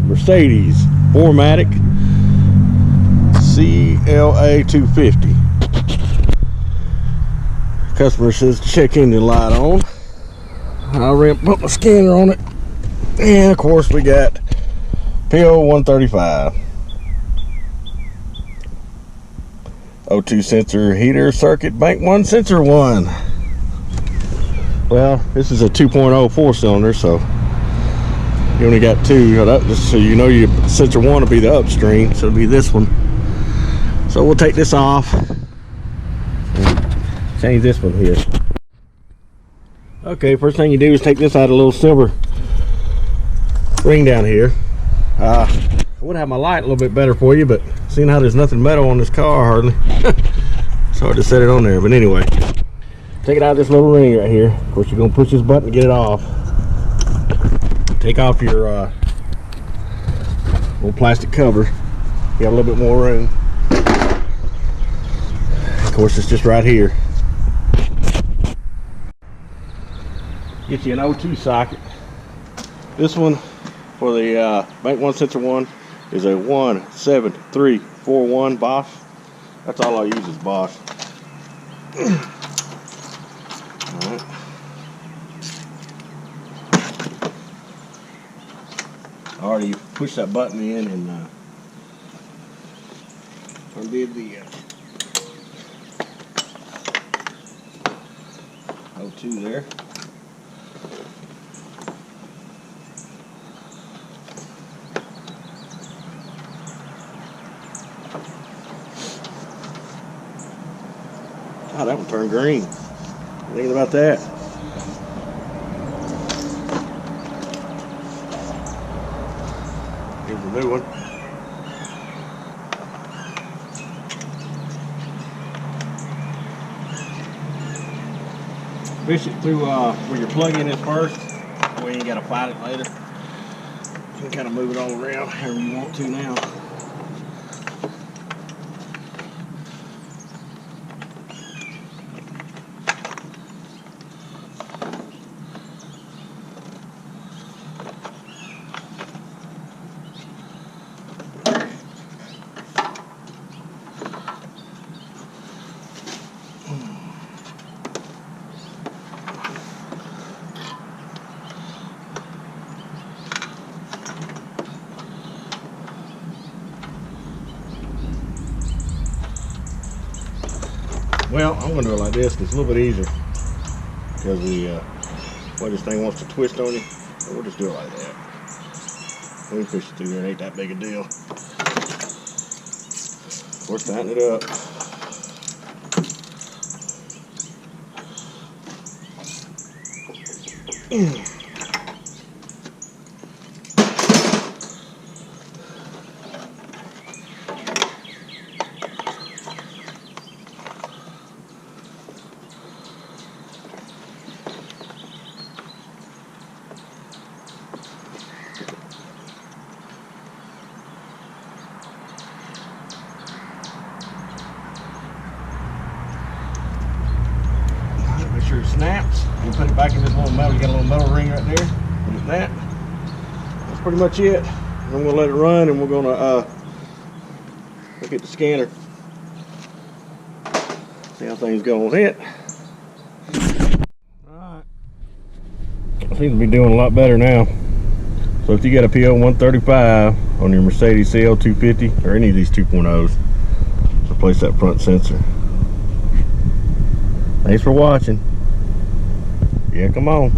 Mercedes 4MATIC CLA 250. Customer says check engine light on. I put my scanner on it, and of course we got PO 135. O2 sensor heater circuit, bank 1 sensor 1. Well, this is a 2.0 4-cylinder, so you only got 2, just so you know, your sensor 1 will be the upstream, so it'll be this one. So we'll take this off and change this one here. Okay, first thing you do is take this out of a little silver ring down here. I would have my light a little bit better for you, but seeing how there's nothing metal on this car hardly, it's hard to set it on there. But anyway, take it out of this little ring right here. Of course, you're gonna push this button to get it off. Take off your little plastic cover. You got a little bit more room. Of course, it's just right here. Get you an O2 socket. This one for the bank 1 sensor 1 is a 17341 Bosch. That's all I use is Bosch. All right. I already pushed that button in and undid the O2 there. Oh, that one turned green. Thinking about that. Here's the new one. Fish it through where your plug-in is first. That way you ain't got to fight it later. You can kind of move it all around however you want to now. Well, I'm going to do it like this because it's a little bit easier because the way this thing wants to twist on you. So we'll just do it like that. We can fish it through there. It ain't that big a deal. Of course, tighten it up. Make sure it snaps. You put it back in this little metal. You got a little metal ring right there. Put it in that. That's pretty much it. I'm gonna let it run, and we're gonna look at the scanner. See how things go on it. Alright. Seems to be doing a lot better now. So if you got a PO 135 on your Mercedes CLA 250 or any of these 2.0s, replace that front sensor. Thanks for watching. Yeah, come on.